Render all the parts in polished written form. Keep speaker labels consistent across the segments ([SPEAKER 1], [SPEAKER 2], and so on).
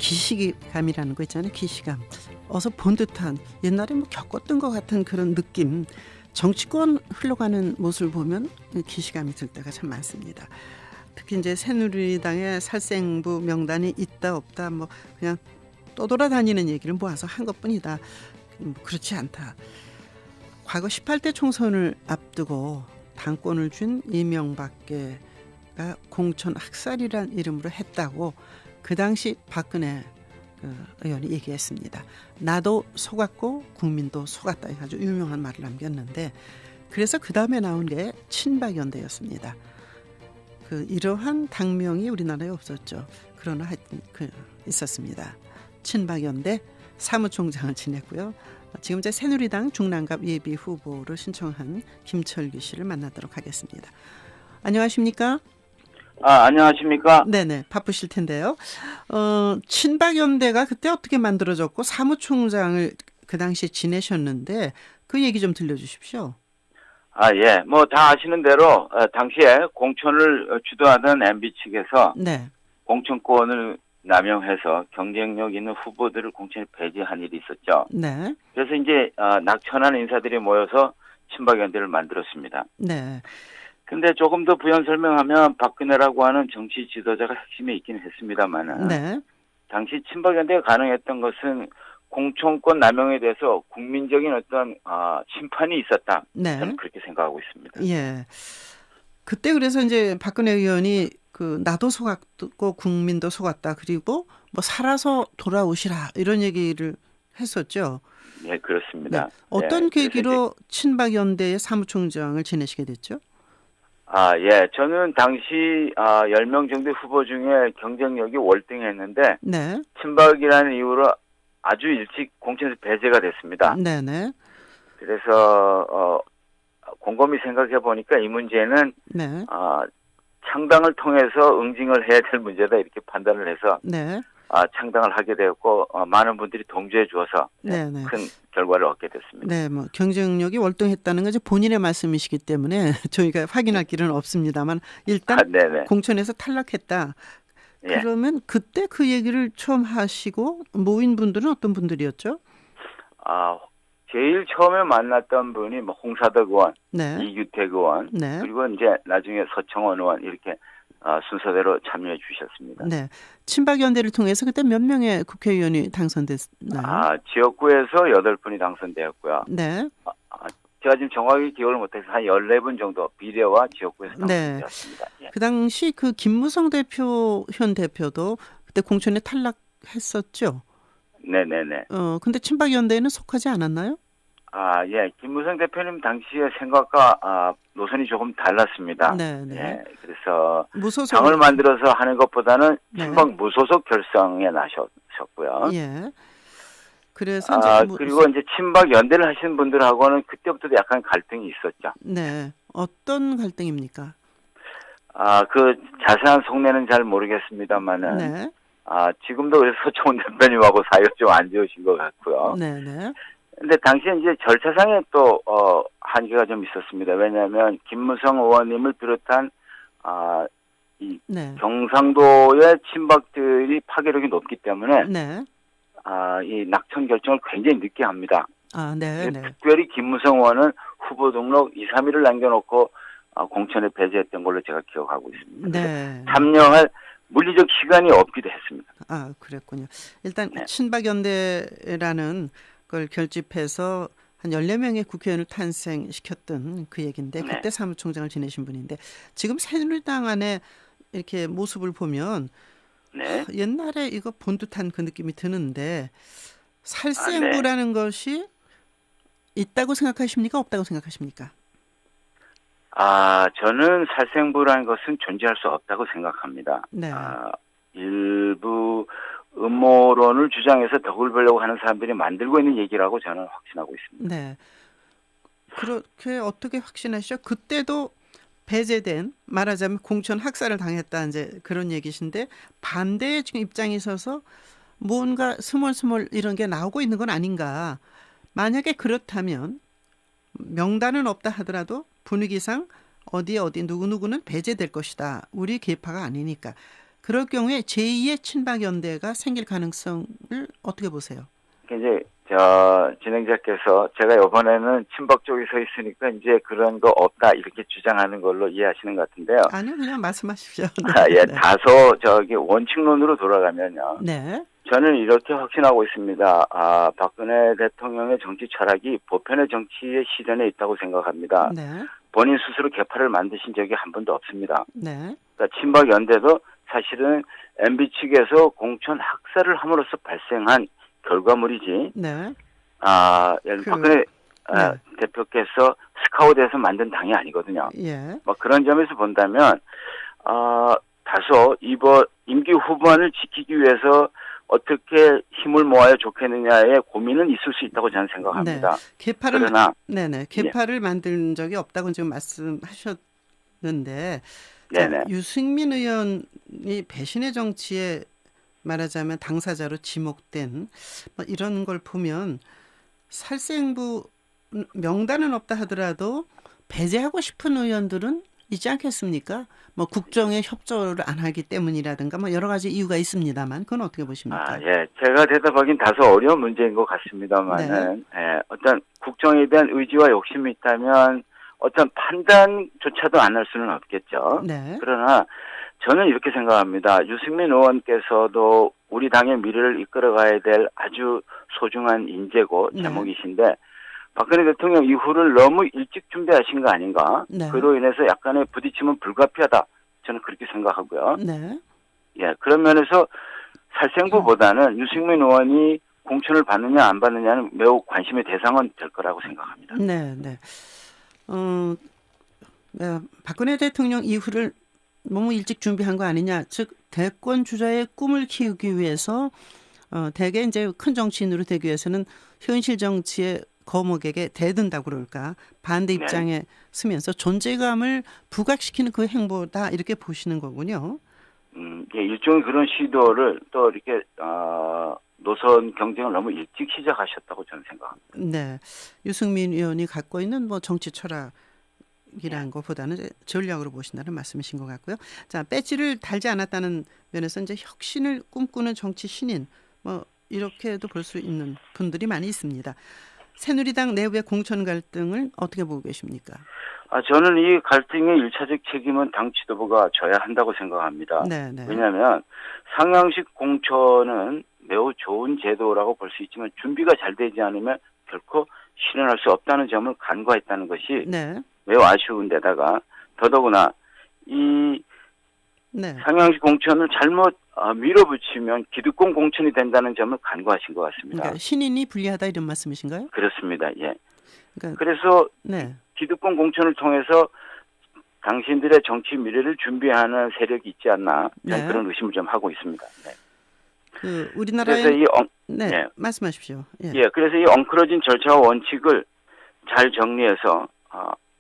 [SPEAKER 1] 기시감이라는 거 있잖아요. 기시감. 어서 본 듯한 옛날에 뭐 겪었던 것 같은 그런 느낌. 정치권 흘러가는 모습을 보면 기시감이 들 때가 참 많습니다. 특히 이제 새누리당의 살생부 명단이 있다 없다 뭐 그냥 떠돌아다니는 얘기를 모아서 한 것뿐이다. 그렇지 않다. 과거 18대 총선을 앞두고 당권을 준 이명박계가 공천 학살이란 이름으로 했다고 그 당시 박근혜 의원이 얘기했습니다. 나도 속았고 국민도 속았다. 아주 유명한 말을 남겼는데 그래서 그 다음에 나온 게 친박연대였습니다. 이러한 당명이 우리나라에 없었죠. 그러나 하여튼 있었습니다. 친박연대 사무총장을 지냈고요. 지금 이제 새누리당 중랑갑 예비 후보로 신청한 김철규 씨를 만나도록 하겠습니다. 안녕하십니까?
[SPEAKER 2] 안녕하십니까?
[SPEAKER 1] 네네, 바쁘실 텐데요. 친박연대가 그때 어떻게 만들어졌고 사무총장을 그 당시에 지내셨는데 그 얘기 좀 들려주십시오.
[SPEAKER 2] 예. 뭐 다 아시는 대로 당시에 공천을 주도하던 MB 측에서
[SPEAKER 1] 네.
[SPEAKER 2] 공천권을 남용해서 경쟁력 있는 후보들을 공천에 배제한 일이 있었죠.
[SPEAKER 1] 네.
[SPEAKER 2] 그래서 이제 낙천한 인사들이 모여서 친박연대를 만들었습니다.
[SPEAKER 1] 네.
[SPEAKER 2] 근데 조금 더 부연 설명하면 박근혜라고 하는 정치 지도자가 핵심에 있긴 했습니다만은
[SPEAKER 1] 네.
[SPEAKER 2] 당시 친박연대가 가능했던 것은 공천권 남용에 대해서 국민적인 어떤 심판이 있었다.
[SPEAKER 1] 네.
[SPEAKER 2] 저는 그렇게 생각하고 있습니다.
[SPEAKER 1] 예. 그때 그래서 이제 박근혜 의원이 나도 속았고 국민도 속았다. 그리고 뭐 살아서 돌아오시라 이런 얘기를 했었죠.
[SPEAKER 2] 네, 그렇습니다.
[SPEAKER 1] 네. 어떤
[SPEAKER 2] 네,
[SPEAKER 1] 계기로 친박연대의 사무총장을 지내시게 됐죠?
[SPEAKER 2] 예. 저는 당시 10명 정도 후보 중에 경쟁력이 월등했는데
[SPEAKER 1] 네.
[SPEAKER 2] 친박이라는 이유로 아주 일찍 공천에서 배제가 됐습니다.
[SPEAKER 1] 네네.
[SPEAKER 2] 그래서 곰곰이 생각해 보니까 이 문제는
[SPEAKER 1] 네.
[SPEAKER 2] 창당을 통해서 응징을 해야 될 문제다 이렇게 판단을 해서
[SPEAKER 1] 네.
[SPEAKER 2] 창당을 하게 되었고 많은 분들이 동조해 주어서
[SPEAKER 1] 네네.
[SPEAKER 2] 큰 결과를 얻게 됐습니다.
[SPEAKER 1] 네, 뭐 경쟁력이 월등했다는 건 이제 본인의 말씀이시기 때문에 저희가 확인할 길은 없습니다만 일단
[SPEAKER 2] 네네.
[SPEAKER 1] 공천에서 탈락했다.
[SPEAKER 2] 예.
[SPEAKER 1] 그러면 그때 그 얘기를 처음 하시고 모인 분들은 어떤 분들이었죠?
[SPEAKER 2] 제일 처음에 만났던 분이 뭐 홍사덕 의원,
[SPEAKER 1] 네.
[SPEAKER 2] 이규택 의원,
[SPEAKER 1] 네.
[SPEAKER 2] 그리고 이제 나중에 서청원 의원 이렇게 순서대로 참여해 주셨습니다.
[SPEAKER 1] 네. 친박연대를 통해서 그때 몇 명의 국회의원이 당선됐나요?
[SPEAKER 2] 지역구에서 8분이 당선되었고요.
[SPEAKER 1] 네.
[SPEAKER 2] 제가 지금 정확히 기억을 못해서 한 14분 정도 비례와 지역구에서
[SPEAKER 1] 네.
[SPEAKER 2] 당선되었습니다. 예.
[SPEAKER 1] 그 당시 김무성 현 대표도 그때 공천에 탈락했었죠.
[SPEAKER 2] 네네네.
[SPEAKER 1] 근데 친박연대에는 속하지 않았나요?
[SPEAKER 2] 예. 김무성 대표님 당시의 생각과 노선이 조금 달랐습니다.
[SPEAKER 1] 네네.
[SPEAKER 2] 예. 그래서
[SPEAKER 1] 무소속
[SPEAKER 2] 당을 만들어서 하는 것보다는
[SPEAKER 1] 네.
[SPEAKER 2] 친박 무소속 결성에 나셨고요.
[SPEAKER 1] 예. 그래서 이제
[SPEAKER 2] 그리고 이제 친박 연대를 하시는 분들하고는 그때부터 약간 갈등이 있었죠.
[SPEAKER 1] 네. 어떤 갈등입니까?
[SPEAKER 2] 그 자세한 속내는 잘 모르겠습니다만은
[SPEAKER 1] 네.
[SPEAKER 2] 지금도 그래서 서청원 대표님하고 사이가 좀 안 좋으신 것 같고요.
[SPEAKER 1] 네네.
[SPEAKER 2] 근데 당시에 이제 절차상에 또 한계가 좀 있었습니다. 왜냐하면 김무성 의원님을 비롯한
[SPEAKER 1] 네.
[SPEAKER 2] 경상도의 친박들이 파괴력이 높기 때문에
[SPEAKER 1] 네.
[SPEAKER 2] 이 낙천 결정을 굉장히 늦게 합니다.
[SPEAKER 1] 네.
[SPEAKER 2] 특별히 김무성 의원은 후보 등록 2, 3일을 남겨놓고 공천에 배제했던 걸로 제가 기억하고 있습니다.
[SPEAKER 1] 네.
[SPEAKER 2] 참여할 물리적 시간이 없기도 했습니다.
[SPEAKER 1] 그랬군요. 일단
[SPEAKER 2] 네.
[SPEAKER 1] 친박연대라는 걸 결집해서 한 14명의 국회의원을 탄생시켰던 그 얘기인데 그때
[SPEAKER 2] 네.
[SPEAKER 1] 사무총장을 지내신 분인데 지금 새누리당 안에 이렇게 모습을 보면
[SPEAKER 2] 네.
[SPEAKER 1] 옛날에 이거 본 듯한 그 느낌이 드는데 살생부라는 것이 있다고 생각하십니까? 없다고 생각하십니까?
[SPEAKER 2] 저는 살생부라는 것은 존재할 수 없다고 생각합니다.
[SPEAKER 1] 네.
[SPEAKER 2] 일부 음모론을 주장해서 덕을 보려고 하는 사람들이 만들고 있는 얘기라고 저는 확신하고 있습니다.
[SPEAKER 1] 네. 그렇게 어떻게 확신하시죠? 그때도 배제된 말하자면 공천 학살을 당했다 이제 그런 얘기신데 반대의 지금 입장에 있어서 뭔가 스멀스멀 이런 게 나오고 있는 건 아닌가. 만약에 그렇다면 명단은 없다 하더라도 분위기상 어디 누구누구는 배제될 것이다. 우리 계파가 아니니까. 그럴 경우에 제2의 친박연대가 생길 가능성을 어떻게 보세요?
[SPEAKER 2] 이제 진행자께서 제가 이번에는 친박 쪽에 서 있으니까 이제 그런 거 없다 이렇게 주장하는 걸로 이해하시는 것 같은데요.
[SPEAKER 1] 아니요, 그냥 말씀하십시오.
[SPEAKER 2] 예,
[SPEAKER 1] 네.
[SPEAKER 2] 다소 원칙론으로 돌아가면요.
[SPEAKER 1] 네.
[SPEAKER 2] 저는 이렇게 확신하고 있습니다. 박근혜 대통령의 정치 철학이 보편의 정치의 실현에 있다고 생각합니다.
[SPEAKER 1] 네.
[SPEAKER 2] 본인 스스로 개파를 만드신 적이 한 번도 없습니다.
[SPEAKER 1] 네.
[SPEAKER 2] 그러니까 친박 연대도 사실은 MB 측에서 공천 학살을 함으로써 발생한 결과물이지.
[SPEAKER 1] 네.
[SPEAKER 2] 박근혜
[SPEAKER 1] 네.
[SPEAKER 2] 대표께서 스카우트해서 만든 당이 아니거든요.
[SPEAKER 1] 예.
[SPEAKER 2] 뭐 그런 점에서 본다면 다소 이번 임기 후반을 지키기 위해서 어떻게 힘을 모아야 좋겠느냐의 고민은 있을 수 있다고 저는 생각합니다.
[SPEAKER 1] 네. 개파를
[SPEAKER 2] 그러나
[SPEAKER 1] 개파를 만든 적이 없다고 지금 말씀하셨는데,
[SPEAKER 2] 네네.
[SPEAKER 1] 자, 유승민 의원이 배신의 정치에 말하자면 당사자로 지목된 뭐 이런 걸 보면 살생부 명단은 없다 하더라도 배제하고 싶은 의원들은 있지 않겠습니까? 뭐 국정에 협조를 안 하기 때문이라든가 뭐 여러 가지 이유가 있습니다만 그건 어떻게 보십니까?
[SPEAKER 2] 예, 제가 대답하기는 다소 어려운 문제인 것 같습니다만은 어떤 국정에 대한 의지와 욕심이 있다면 어떤 판단조차도 안 할 수는 없겠죠.
[SPEAKER 1] 네.
[SPEAKER 2] 그러나 저는 이렇게 생각합니다. 유승민 의원께서도 우리 당의 미래를 이끌어가야 될 아주 소중한 인재고 제목이신데 박근혜 대통령 이후를 너무 일찍 준비하신 거 아닌가?
[SPEAKER 1] 네.
[SPEAKER 2] 그로 인해서 약간의 부딪힘은 불가피하다. 저는 그렇게 생각하고요.
[SPEAKER 1] 네.
[SPEAKER 2] 예, 그런 면에서 살생부보다는 유승민 의원이 공천을 받느냐 안 받느냐는 매우 관심의 대상은 될 거라고 생각합니다.
[SPEAKER 1] 네, 네. 박근혜 대통령 이후를 너무 일찍 준비한 거 아니냐? 즉 대권 주자의 꿈을 키우기 위해서 대개 이제 큰 정치인으로 되기 위해서는 현실 정치의 거목에게 대든다고 그럴까 반대 입장에 서면서 존재감을 부각시키는 그 행보다 이렇게 보시는 거군요.
[SPEAKER 2] 예, 일종의 그런 시도를 또 이렇게 노선 경쟁을 너무 일찍 시작하셨다고 저는 생각합니다.
[SPEAKER 1] 네, 유승민 의원이 갖고 있는 뭐 정치 철학이라는 것보다는 전략으로 보신다는 말씀이신 것 같고요. 자, 배지를 달지 않았다는 면에서 이제 혁신을 꿈꾸는 정치 신인 뭐 이렇게도 볼 수 있는 분들이 많이 있습니다. 새누리당 내부의 공천 갈등을 어떻게 보고 계십니까?
[SPEAKER 2] 저는 이 갈등의 일차적 책임은 당 지도부가 져야 한다고 생각합니다.
[SPEAKER 1] 네네.
[SPEAKER 2] 왜냐하면 상향식 공천은 매우 좋은 제도라고 볼 수 있지만 준비가 잘 되지 않으면 결코 실현할 수 없다는 점을 간과했다는 것이 매우 아쉬운 데다가 더더구나 이 상향식 공천을 잘못 밀어붙이면 기득권 공천이 된다는 점을 간과하신 것 같습니다.
[SPEAKER 1] 그러니까 신인이 불리하다 이런 말씀이신가요?
[SPEAKER 2] 그렇습니다. 예.
[SPEAKER 1] 그러니까,
[SPEAKER 2] 그래서 기득권 공천을 통해서 당신들의 정치 미래를 준비하는 세력이 있지 않나 저는 그런 의심을 좀 하고 있습니다. 네.
[SPEAKER 1] 그 우리나라의
[SPEAKER 2] 그래서
[SPEAKER 1] 말씀하십시오.
[SPEAKER 2] 그래서 이 엉클어진 절차와 원칙을 잘 정리해서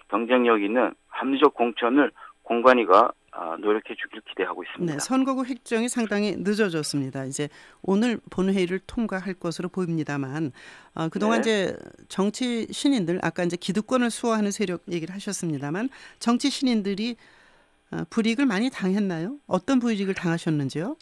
[SPEAKER 2] 경쟁력 있는 합리적 공천을 공관위가 노력해 주길 기대하고 있습니다.
[SPEAKER 1] 네, 선거구 획정이 상당히 늦어졌습니다. 이제 오늘 본회의를 통과할 것으로 보입니다만 그동안 이제 정치 신인들 아까 이제 기득권을 수호하는 세력 얘기를 하셨습니다만 정치 신인들이 불이익을 많이 당했나요? 어떤 불이익을 당하셨는지요?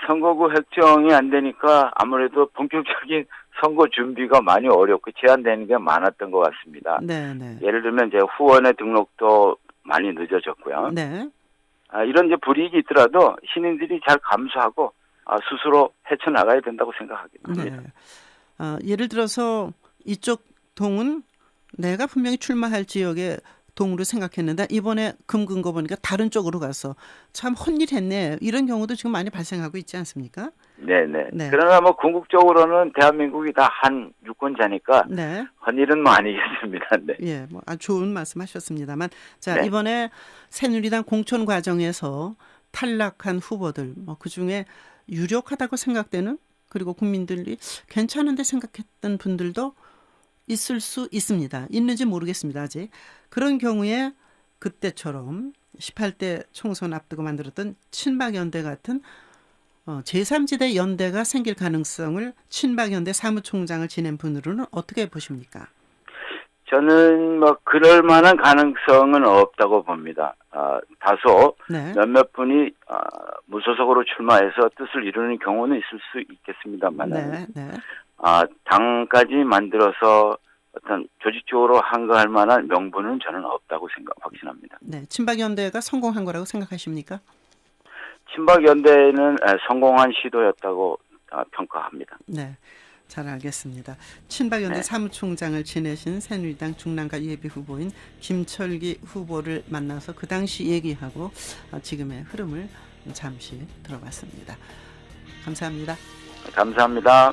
[SPEAKER 2] 선거구 획정이 안 되니까 아무래도 본격적인 선거 준비가 많이 어렵고 제한되는 게 많았던 것 같습니다.
[SPEAKER 1] 네.
[SPEAKER 2] 예를 들면 이제 후원의 등록도 많이 늦어졌고요.
[SPEAKER 1] 네.
[SPEAKER 2] 이런 이제 불이익이 있더라도 신인들이 잘 감수하고 스스로 헤쳐나가야 된다고 생각합니다.
[SPEAKER 1] 네. 예를 들어서 이쪽 동은 내가 분명히 출마할 지역에 동으로 생각했는데 이번에 금근 거 보니까 다른 쪽으로 가서 참 헛일했네. 이런 경우도 지금 많이 발생하고 있지 않습니까?
[SPEAKER 2] 네네. 그러나 뭐 궁극적으로는 대한민국이 다 한 유권자니까 헛일은 뭐 아니겠습니다. 네.
[SPEAKER 1] 예, 뭐 아주 좋은 말씀하셨습니다만 자 이번에 새누리당 공천 과정에서 탈락한 후보들 뭐 그중에 유력하다고 생각되는 그리고 국민들이 괜찮은데 생각했던 분들도 있을 수 있습니다. 있는지 모르겠습니다. 아직. 그런 경우에 그때처럼 18대 총선 앞두고 만들었던 친박연대 같은 제3지대 연대가 생길 가능성을 친박연대 사무총장을 지낸 분으로는 어떻게 보십니까?
[SPEAKER 2] 저는 뭐 그럴 만한 가능성은 없다고 봅니다. 다소 몇몇 분이 무소속으로 출마해서 뜻을 이루는 경우는 있을 수 있겠습니다만, 당까지 만들어서 어떤 조직적으로 한거할 만한 명분은 저는 없다고 확신합니다.
[SPEAKER 1] 네, 친박연대가 성공한 거라고 생각하십니까?
[SPEAKER 2] 친박연대는 성공한 시도였다고 평가합니다.
[SPEAKER 1] 네, 잘 알겠습니다. 친박연대 사무총장을 지내신 새누리당 중랑가 예비후보인 김철기 후보를 만나서 그 당시 얘기하고 지금의 흐름을 잠시 들어봤습니다. 감사합니다.
[SPEAKER 2] 감사합니다.